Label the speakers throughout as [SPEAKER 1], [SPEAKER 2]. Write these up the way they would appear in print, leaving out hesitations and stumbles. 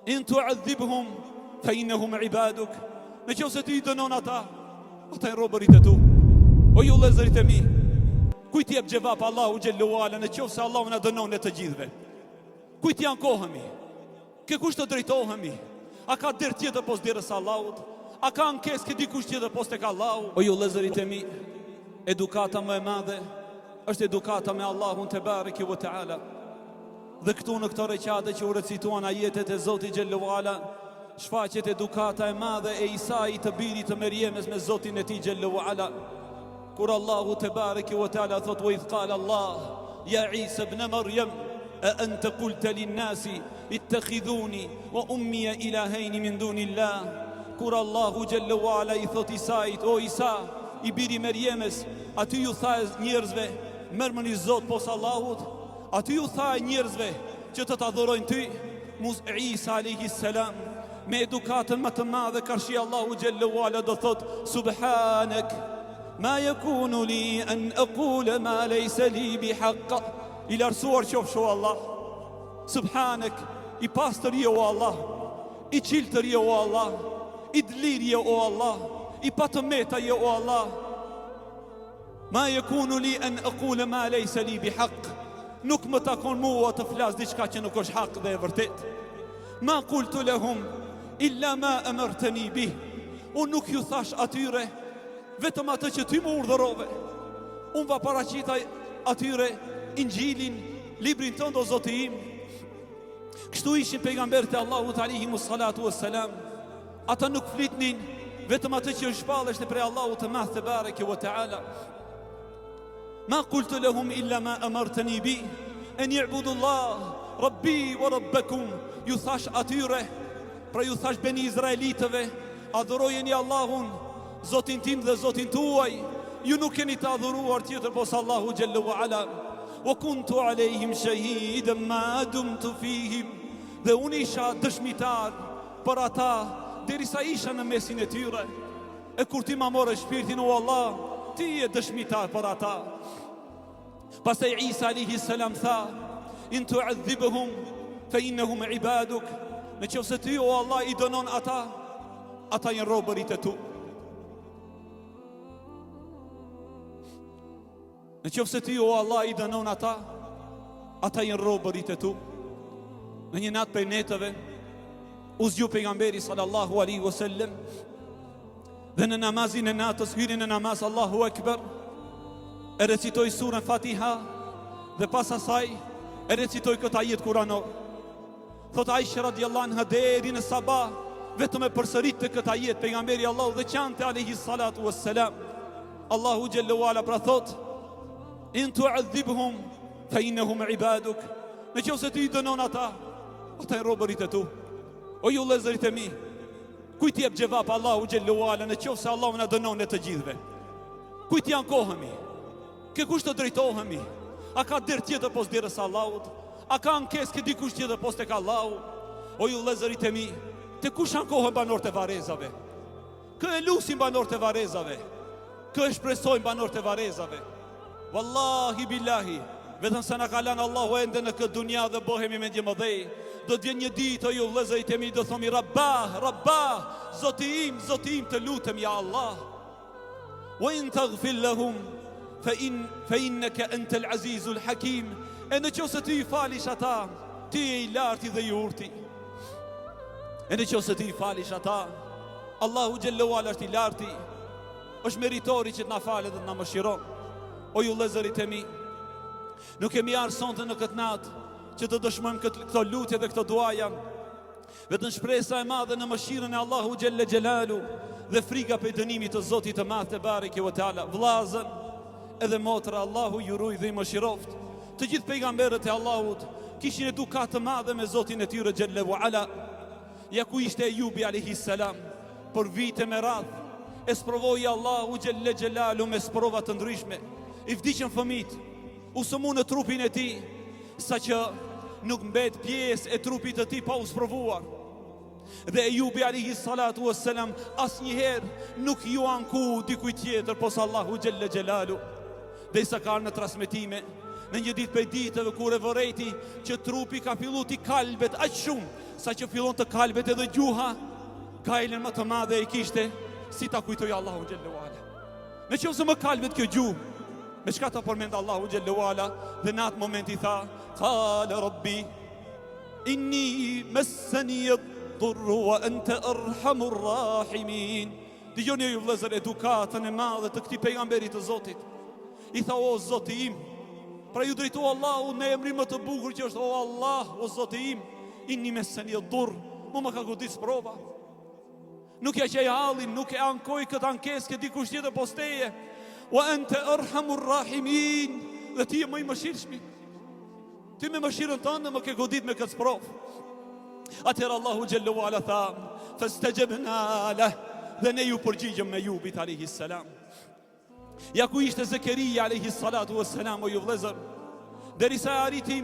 [SPEAKER 1] In tu'adhibhum fa innahum ibaduk. Në qoftë se ti I dënon ata janë robërit e tu. O ju vëllezërit e mi, kujt jep gjevap Allahu xhallahu ala në qoftë se Allahu na dënon ne të gjithëve? Kujt janë kohëmi? Ke kush të drejtohemi? A ka derë tjetër pos derës Allahut? A ka ankesë ke dikush tjetër pos tek Allahu? O ju vëllezërit e mi, edukata më e madhe është edukata me Allahun te bareke ve teala. Dhe këtu në këto recate që u recituan ajetet e Zotit xhallahu ala, shfaqet edukata e madhe e Isait të birit të Merjemes me Zotin e tij xhallahu ala. Kur Allahu te bareke ve teala thot: "Wa idh qala Allah ya Isa ibn Maryam a anta qulta lin-nasi ittakhidhuni wa ummi ilahayn min dunillah." Kur Allahu xhallahu ala I thot Isait: "O Isa, I biri Merjemes, aty ju tha njerëzve, merrmeni Zot pos Allahut?" Aty ju tha njerëzve që të adhurojnë ty. Isa alayhi salam me edukatën më të madhe karshi Allahu xhallahu ala do thot: "Subhanak ma yakunu li an aqula ma laysa li bihaq." I lartësuar qofshu Allah. Subhanak, I pastër je o Allah, I qiltër je o Allah, I dlir je o Allah, I patëmeta je o Allah. Ma yakunu li an aqula ma laysa li bihaq. Nuk më takon mua të flas diçka që nuk është hak dhe e vërtet. Ma qultu lahum illa ma amartani bih. Unë nuk ju thash atyre vetëm atë që ty më urdhërove. Unë va paraqitaj atyre Injilin, librin tënd o Zoti im. Kështu ishin pejgamberët e Allahut alayhimus salatu wassalam. Ata nuk flitnin vetëm atë që shpalleshte prej Allahut të madh te bareke ve teala. Ma qultu lahum illa ma amartani bi an ya'budu Allah rabbi wa rabbakum. Ju thash atyre, pra ju thash beni izraelitëve, adhurojeni Allahun, Zotin tim dhe Zotin tuaj. Ju nuk keni të adhuruar tjetër pos Allahu xhallahu ala. Wa kuntu alayhim shahidan ma dumtu fihim. Dhe unë isha dëshmitar për ata derisa isha në mesin e tyre. E kur ti ma morë shpirtin, o Allah, ti je dëshmitar për ata. Pastaj Isa alayhi salam tha: "In tu'adhibhum fa innahum ibaduk." Në qoftë se ti, o Allah, I dënon ata janë robërit e tu. Në qoftë se ti, o Allah, I dënon ata janë robërit e tu. Në një natë prej netëve u zgju pejgamberi sallallahu alaihi wasallam dhe në namazin e natës hyri në namaz Allahu Akbar, e recitoi surën Fatiha dhe pas asaj e recitoi këtë ajet kuranor. Thot Aisha radiallahu anha deri në sabah vetëm e përsëritte këtë ajet pejgamberi Allahu dhe qante alayhi salatu wassalam. Allahu xhallahu ala pra thot: "In tu'adhibhum fa innahum ibaduk." Në qoftë se ti I dënon ata janë robërit e tu. O ju vëllezërit e mi, kujt jep gjevap Allahu xhallahu ala në qoftë se Allahu na dënon ne të gjithëve? Kujt janë kohëmi? Ke kush të drejtohemi? A ka derë tjetër pos derës Allahut? A ka ankesë ke dikush tjetër pos tek Allahu? O ju vëllezërit e mi, te kush ankohen banorët e Varrezave? Kë e lusin banorët e Varrezave? Kë e shpresojnë banorët e Varrezave? Wallahi billahi, vetëm se na ka lënë Allahu ende në këtë dunja dhe bëhemi me ndje mëdhej, do të vjen një ditë, o ju vëllezërit e mi, do thomi Rabbah, Rabbah, Zoti im, të lutem ja Allah. Wa in taghfir lahum fa innaka antal azizul hakim. E në qoftë se ti I falish ata, ti je I larti dhe I urti. E në qoftë se ti I falish ata, Allahu xhallahu ala është I larti, është meritori që të na falet dhe të na mëshiron. O ju vëllezërit e mi, nuk kemi ardhur sonte në këtë natë që të dëshmojmë këto lutje dhe këto duaja, vetëm shpresa e madhe në mëshirën e Allahu xhelle xhelalu dhe frika për dënimit të Zotit të madh te bareke ve teala. Vllazën edhe motra, Allahu ju ruaj dhe I mëshiroft. Të gjithë pejgamberët e Allahut kishin edukat të madhe me Zotin e tyre xhelle ve ala. Ja ku ishte Ejubi alayhi salam, për vite me radh e sprovoi Allahu xhelle xhelalu me sprova të ndryshme. I vdiqën fëmijët, u sëmu në trupin e tij, saqë nuk mbet pjesë e trupit të tij pa u sprovuar. Dhe Ejubi alayhi salatu wassalam asnjëherë nuk ju anku dikujt tjetër pos Allahu xhelle xhelalu. Dhe sa ka në transmetime, në një ditë prej ditëve kur e vorreti që trupi ka fillu t'i kalbet aq shumë sa që fillon të kalbet edhe gjuha, gajlen më të madhe e kishte, si ta kujtoj Allahu xhallahu ala. Në qoftë se më kalbet kjo gjuhë, me çka ta përmend Allahu xhallahu ala, dhe në atë moment i tha, qala rabbi inni massani ad-durru wa anta arhamur rahimin. Dëgjoni ju vëllezër edukatën e madhe të këtij pejgamberit të Zotit. I tha, o Zoti im, pra ju drejtu Allahu në emrin më të bukur që është, o Allah, o Zoti im, inni massani ad-durr, më ka godis prova. Nuk ja qej hallin, nuk e ankoj këtë ankesë ke dikush tjetër posteje. Wa anta arhamur rahimin, dhe ti je më i mëshirshmi. Ti me mëshirën tënde më ke godit me këtë provë. Atëherë Allahu xhallahu ala tha, fastajabna lah, dhe ne ju përgjigjëm me Jubit alayhis salam. Ja ku ishte Zakaria alayhis salatu wassalam, o ju vëllezër, derisa arriti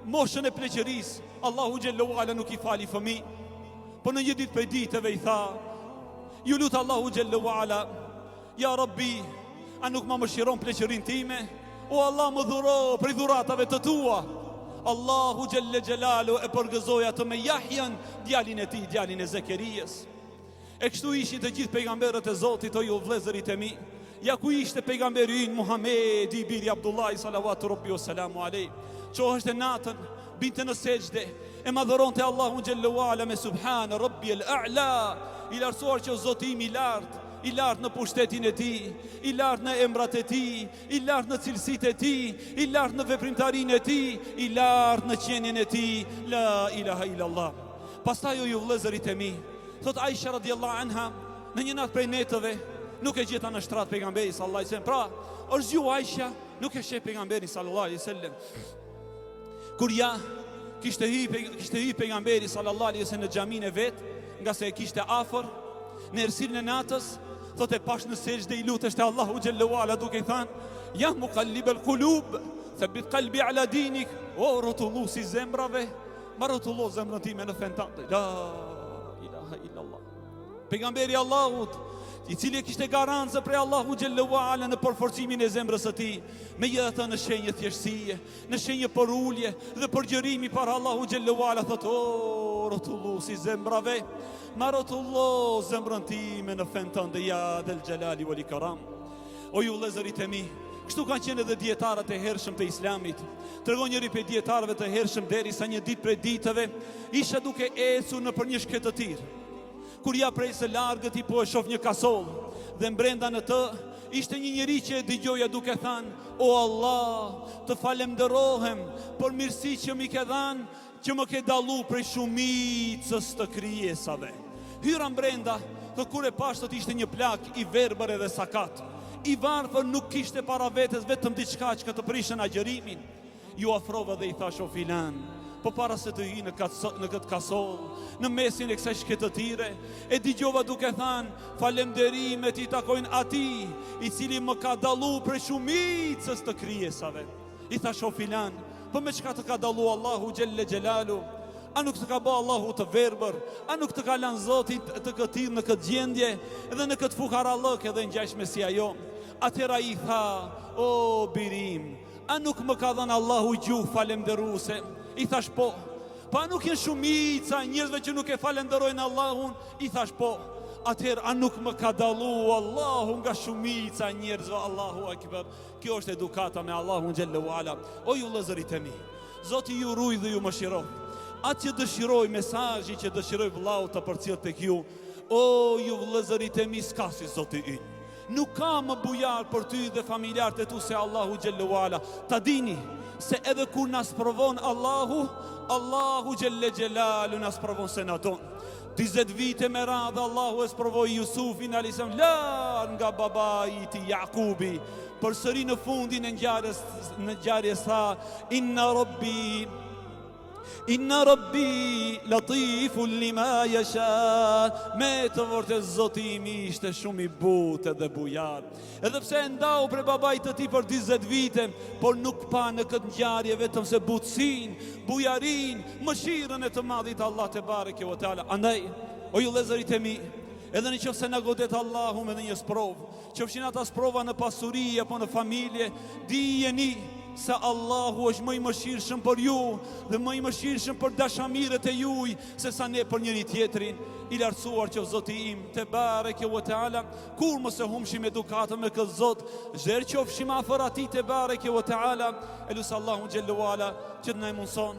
[SPEAKER 1] moshën e pleqërisë, Allahu xhallahu ala nuk i fali fëmijë. Po në një ditë për ditëve i tha, ju lutë Allahu xhallahu ala, ja Rabbi, a nuk ma mëshiron pleqërin time? O Allah, më dhuro prej dhuratave të tua. Allahu xhelle xhelalu e përgëzoi atë me Jahjan, djalin e tij, djalin e Zakarias. E kështu ishin të gjithë pejgamberët e Zotit, o ju vëllezërit e mi. Ja ku ishte pejgamberi ynë Muhamedi, biri Abdullahi sallallahu rabbi wa salamu alej. Qohështë e natën, binte në sejdë, e madhëronte Allahu xhallahu ala me subhana rabbi al-a'la, i lartësuar që Zoti im i lartë në pushtetin e tij, i lartë në emrat e tij, i lartë në cilësitë e tij, i lartë në veprimtarinë e tij, i lartë në qenien e tij, la ilaha illallah. Pastaj ju vëllezërit e mi, thot Aisha radhiyallahu anha, në një natë prej netëve, nuk e gjeta në shtrat pejgamberin sallallahu alaihi wasallam. Pra, është zgju Aisha, nuk e sheh pejgamberin sallallahu alaihi wasallam. Kur ja kishte hy pejgamberi sallallahu alaihi wasallam në xhamin e vet, nga se e kishte afër, në errësirën e natës, thotë e pash në sejdë i lutesh te Allahu xhallahu ala duke i thënë, ja muqallib al-qulub, thabbit qalbi ala dinik, o rrotulluesi zemrave, ma rrotullo zemrën time në fen tënde. La ilaha illallah. Pejgamberi Allahut, i cili kishte garancë prej Allahu xhallahu ala në përforcimin e zemrës së tij, megjithatë në shenjë thjeshtësie, në shenjë porulje dhe përgjërimi para Allahu xhallahu ala, thotë, o rrotulluesi zemrave, ma rrotullo zemrën time në fen tënde, ja del xhelali wal ikram. O ju vëllezërit e mi, kështu kanë qenë edhe dietarët e hershëm të Islamit. Tregon njëri prej dietarëve të hershëm, derisa një ditë prej ditëve isha duke ecur nëpër një shkëtëtir, kur ja prej së largët i po e shoh një kasoll, dhe mbrenda në të ishte një njeri që e dëgjoja duke thënë, o Allah, të falenderohem për mirësi që mi ke dhënë, që më ke dallu prej shumicës të krijesave. Hyra mbrenda, dhe kur e pash të ishte një plak i verbër edhe sakat, i varfër, nuk kishte para vetes vetëm diçka që të prishën agjërimin. Ju afrova dhe i thash, o filan, po para se të hi në këtë kasoll, në mesin e kësaj shkëtëtire, e dëgjova duke thënë, falënderimet i takojnë atij, i cili më ka dallu prej shumicës të krijesave. I thash, o filan, po me çka të ka dallu Allahu xhelle xhelalu? A nuk të ka bë Allahu të verbër? A nuk të ka lënë Zoti të këtij në këtë gjendje, edhe në këtë fukarallëk edhe ngjashme si ajo? Atëra i tha, o birim, a nuk më ka dhënë Allahu gjuhë falënderuese? I thash, po. Pa nuk janë shumica njerëzve që nuk e falenderojnë Allahun? I thash, po. Atëherë, a nuk më ka dallu Allahu nga shumica njerëzve? Allahu akbar. Kjo është edukata me Allahun xhallahu ala. O ju vëllezërit e mi, Zoti ju ruaj dhe ju mëshiroj. Atë që dëshiroj, mesazhi që dëshiroj vëllau të përcjell tek ju, o ju vëllezërit e mi, s'ka si Zoti ynë. Nuk ka më bujar për ty dhe familjarët e tu se Allahu xhallahu ala. Ta dini se edhe kur nas provon Allahu xhelle xhelalu nas provon se na don. 20 vite me radhë Allahu e sprovoi Jusufin alayhis salam, larg nga babai i tij Jakubi, përsëri në fundin e ngjarjes tha, Inna rabbi latifun lima yasha. Me të vërtet Zoti im ishte shumë i butë dhe bujar. Edhe pse ndau prej babait të tij për 20 vite, por nuk pa në këtë ngjarje vetëm se butësinë, bujarinë, mëshirën e të madhit Allah te bareke ve teala. Andaj, o ju vëllezërit e mi, edhe në qoftë se na godet Allahu me një sprovë, qofshin ata sprova në pasuri apo në familje, dijeni se Allahu është më i mëshirshëm për ju dhe më i mëshirshëm për dashamirët e juj se sa ne për njëri tjetrin. I lartësuar që Zoti im te bareke ve teala, kur mos e humshim edukatën me këtë Zot, zher qofshim afër atij te bareke ve teala. Elus Allahu xhellu ala që të na mundson.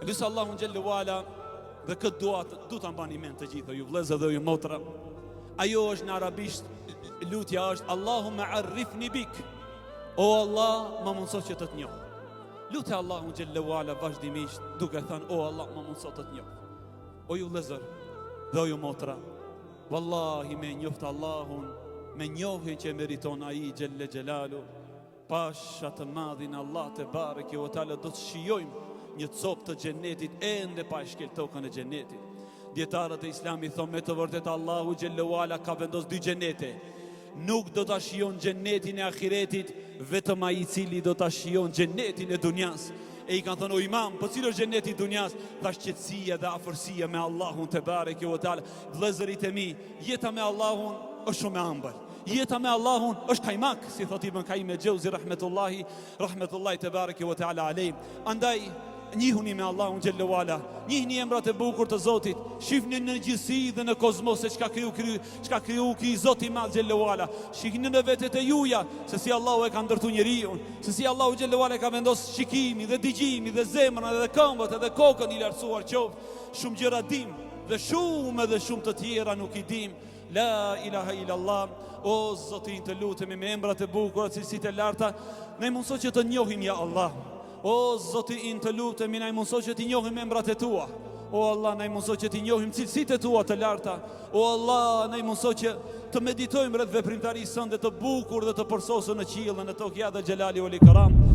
[SPEAKER 1] Elus Allahu xhellu ala dhe këtë dua du ta mbani mend të gjithë ju vëllezër dhe ju motra. Ajo është në arabisht, lutja është Allahumma arifni bik. O Allah, ma mundëso që të të njoh. Lutë Allahu xhellu ala vazhdimisht duke thënë o Allah, ma mundëso të të njoh. O ju vëllezër dhe o ju motra, wallahi me njoft Allahun, me njohin që meriton ai xhelle xhelalu, pasha të madhin Allah te bareke ve teala do të shijojmë një copë të xhenetit ende pa e shkel tokën e xhenetit. Dietarët e Islamit thonë me të vërtetë Allahu xhellu ala ka vendosur dy xhenete. Nuk do ta shijon xhenetin e ahiretit vetëm ai i cili do ta shijon xhenetin e dunjas. E i kanë thënë o imam, po cilo është xheneti i dunjas? Thash qetësia dhe afërsia me Allahun te bareke ve teala. Vëllezërit e mi, jeta me Allahun është shumë e ëmbël. Jeta me Allahun është kajmak, si thot Ibn Qayyim el-Jauzi rahmetullahi te bareke ve teala alej. Andaj njihuni me Allahun xhellu ala, njihni emrat e bukur të Zotit, shihni në gjithësi dhe në kozmos se çka kriju ky Zoti i madh xhellu ala. Shihni në vetet e juaja se si Allahu e ka ndërtuar njeriu, se si Allahu xhellu ala ka vendosur shikimin dhe dëgjimin dhe zemrën dhe këmbët dhe kokën i lartësuar qoftë. Shumë gjëra dim dhe shumë të tjera nuk i dim. La ilaha illallah. O Zotin, të lutemi me emrat e bukura, cilësitë e larta, ne mundso që të njohim ja Allah. O Zoti in të lutemi, na i mundso që t'i njohim emrat e tua. O Allah, na i mundso që t'i njohim cilësitë e tua të larta. O Allah, na i mundso që të meditojmë rreth veprimtarisë sënde të bukur dhe të përsosur në qiell në tokë ja dhe xhelali ul ikram.